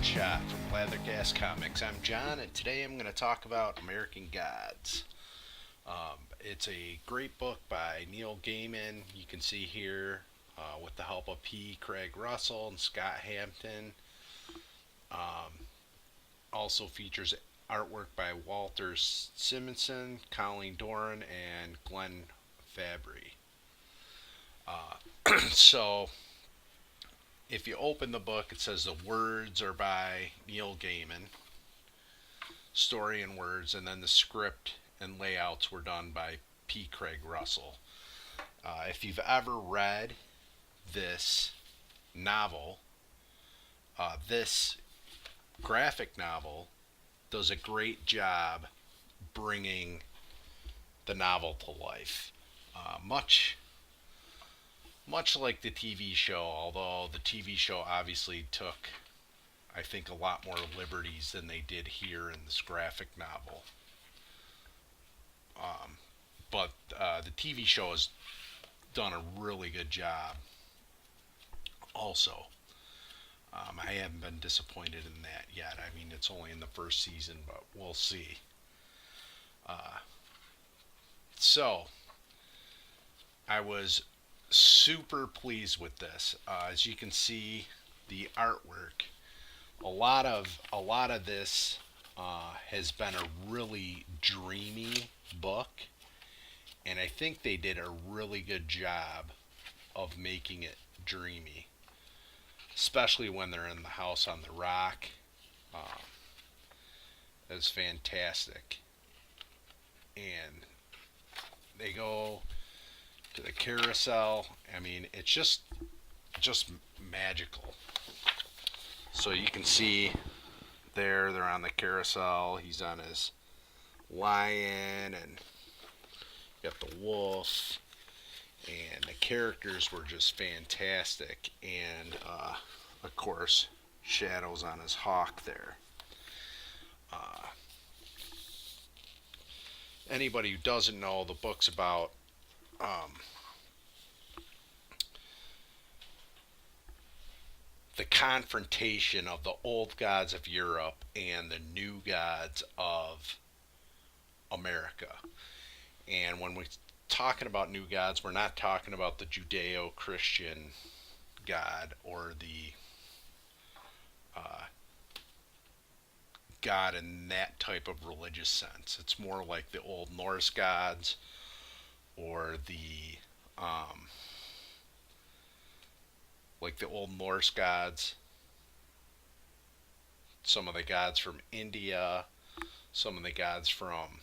Shot from Blathercast Comics. I'm John, and today I'm going to talk about American Gods. It's a great book by Neil Gaiman. You can see here, with the help of P. Craig Russell and Scott Hampton. Also features artwork by Walter Simonson, Colleen Doran, and Glenn Fabry. So, if you open the book, it says the words are by Neil Gaiman, story and words, and then the script and layouts were done by P. Craig Russell. If you've ever read this novel, this graphic novel does a great job bringing the novel to life. Much like the TV show, although the TV show obviously took, I think, a lot more liberties than they did here in this graphic novel. But the TV show has done a really good job also. I haven't been disappointed in that yet. I mean, it's only in the first season, but we'll see. So, I was super pleased with this. As you can see, the artwork, a lot of this has been a really dreamy book, and I think they did a really good job of making it dreamy, especially when they're in the house on the rock. It's fantastic, and they go to the carousel. I mean, it's just magical. So you can see they're on the carousel. He's on his lion, and you got the wolf, and the characters were just fantastic. And of course, Shadow's on his hawk there. Anybody who doesn't know, the book's about the confrontation of the old gods of Europe and the new gods of America. And when we're talking about new gods, we're not talking about the Judeo-Christian God or the God in that type of religious sense. It's more like the old Norse gods, or the old Norse gods, some of the gods from India, some of the gods from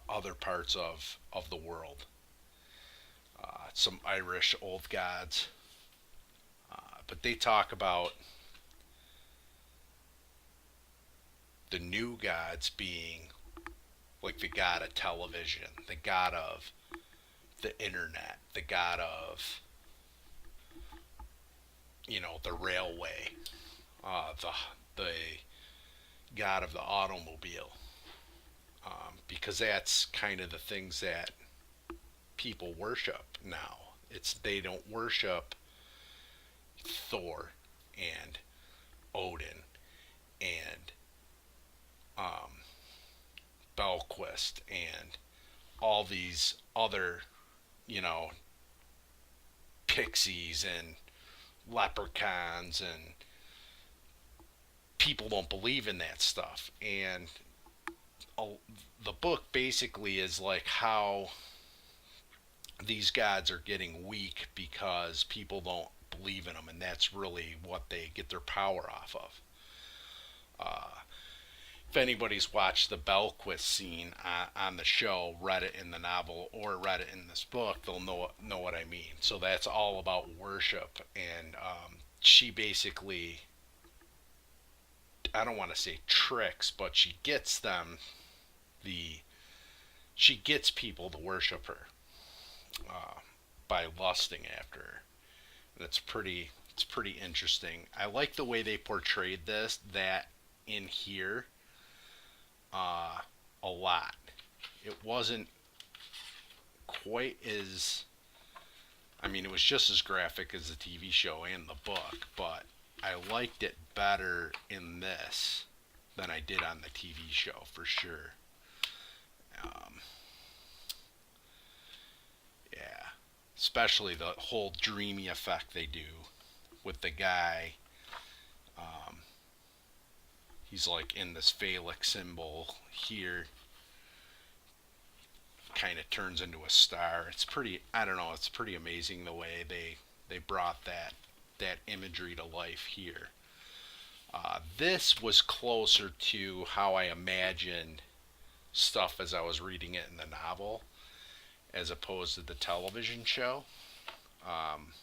other parts of the world, some Irish old gods, but they talk about the new gods being like the god of television, the god of the internet, the god of, the railway, the god of the automobile, because that's kind of the things that people worship now. They don't worship Thor and Odin and Belquist and all these other, pixies and leprechauns, and people don't believe in that stuff. And the book basically is like how these gods are getting weak because people don't believe in them, and that's really what they get their power off of. If anybody's watched the Belquist scene on the show, read it in the novel, or read it in this book, they'll know what I mean. So that's all about worship, and she basically, I don't want to say tricks, but she gets people to worship her by lusting after her. And it's pretty interesting. I like the way they portrayed that in here. A lot. It wasn't quite as, I mean, it was just as graphic as the TV show and the book, but I liked it better in this than I did on the TV show for sure. Um, yeah, especially the whole dreamy effect they do with the guy. Um, he's like in this phallic symbol here, kind of turns into a star. It's pretty. I don't know. It's pretty amazing the way they brought that imagery to life here. This was closer to how I imagined stuff as I was reading it in the novel, as opposed to the television show. Um,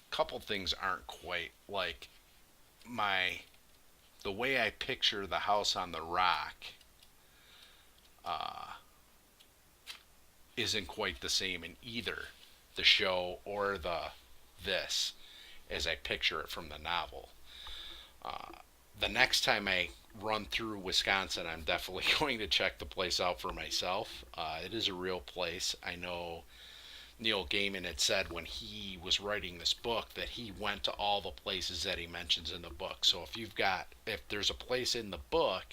Couple things aren't quite like my the way I picture the house on the rock uh, isn't quite the same in either the show or this as I picture it from the novel. Uh, the next time I run through Wisconsin, I'm definitely going to check the place out for myself. It is a real place. I know Neil Gaiman had said when he was writing this book that he went to all the places that he mentions in the book. So if there's a place in the book,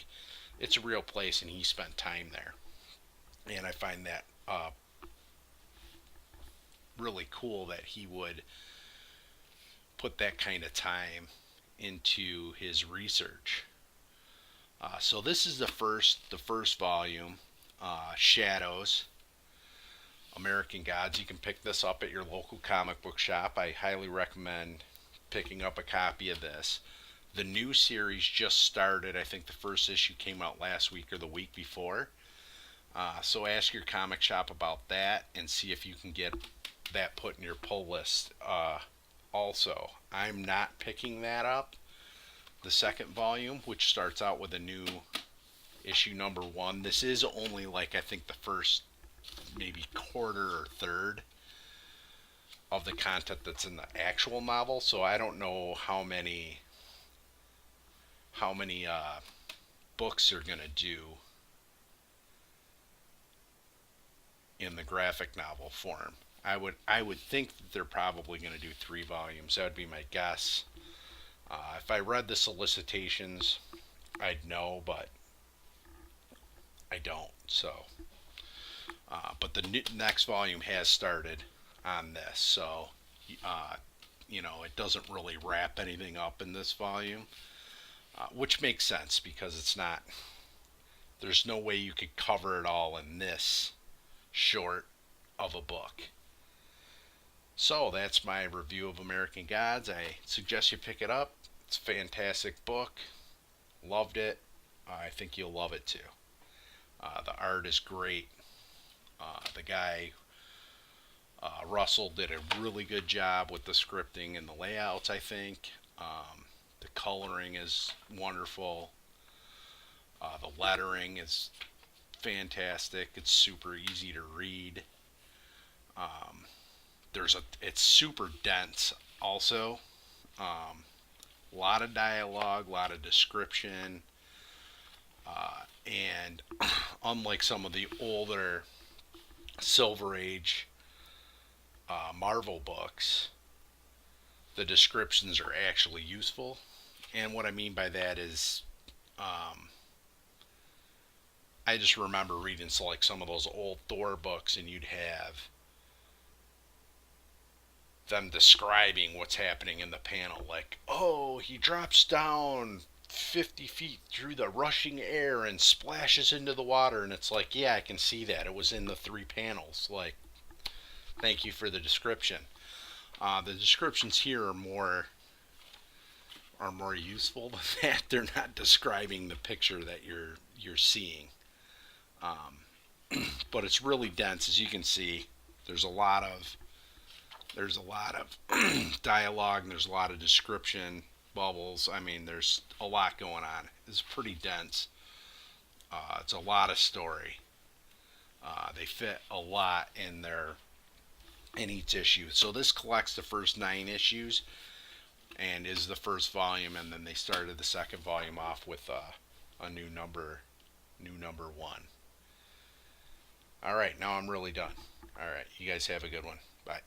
it's a real place, and he spent time there. And I find that really cool that he would put that kind of time into his research. So this is the first volume, Shadows, American Gods. You can pick this up at your local comic book shop. I highly recommend picking up a copy of this. The new series just started. I think the first issue came out last week or the week before. So ask your comic shop about that and see if you can get that put in your pull list. Also, I'm not picking that up. The second volume, which starts out with a new issue number 1. This is only like I think the first maybe quarter or third of the content that's in the actual novel. So I don't know how many books they're gonna do in the graphic novel form. I would think that they're probably going to do 3 volumes. That would be my guess. If I read the solicitations, I'd know, but I don't. So, but the next volume has started on this, so uh, it doesn't really wrap anything up in this volume, which makes sense because it's not. There's no way you could cover it all in this short of a book. So that's my review of American Gods. I suggest you pick it up. It's a fantastic book. Loved it. I think you'll love it too. The art is great. The guy, Russell, did a really good job with the scripting and the layouts, I think. The coloring is wonderful. The lettering is fantastic. It's super easy to read. Um, it's super dense also. A lot of dialogue, a lot of description, and unlike some of the older Silver Age Marvel books, the descriptions are actually useful. And what I mean by that is, I just remember reading like some of those old Thor books, and you'd have them describing what's happening in the panel, like, oh, he drops down 50 feet through the rushing air and splashes into the water, and it's like, yeah, I can see that. It was in the 3 panels. Like, thank you for the description. The descriptions here are more useful than that. They're not describing the picture that you're seeing. But it's really dense, as you can see. There's a lot of dialogue, and there's a lot of description bubbles. I mean, there's a lot going on. It's pretty dense. It's a lot of story. They fit a lot in each issue. So this collects the first 9 issues and is the first volume, and then they started the second volume off with a new number 1. All right, now I'm really done. All right, you guys have a good one. Bye.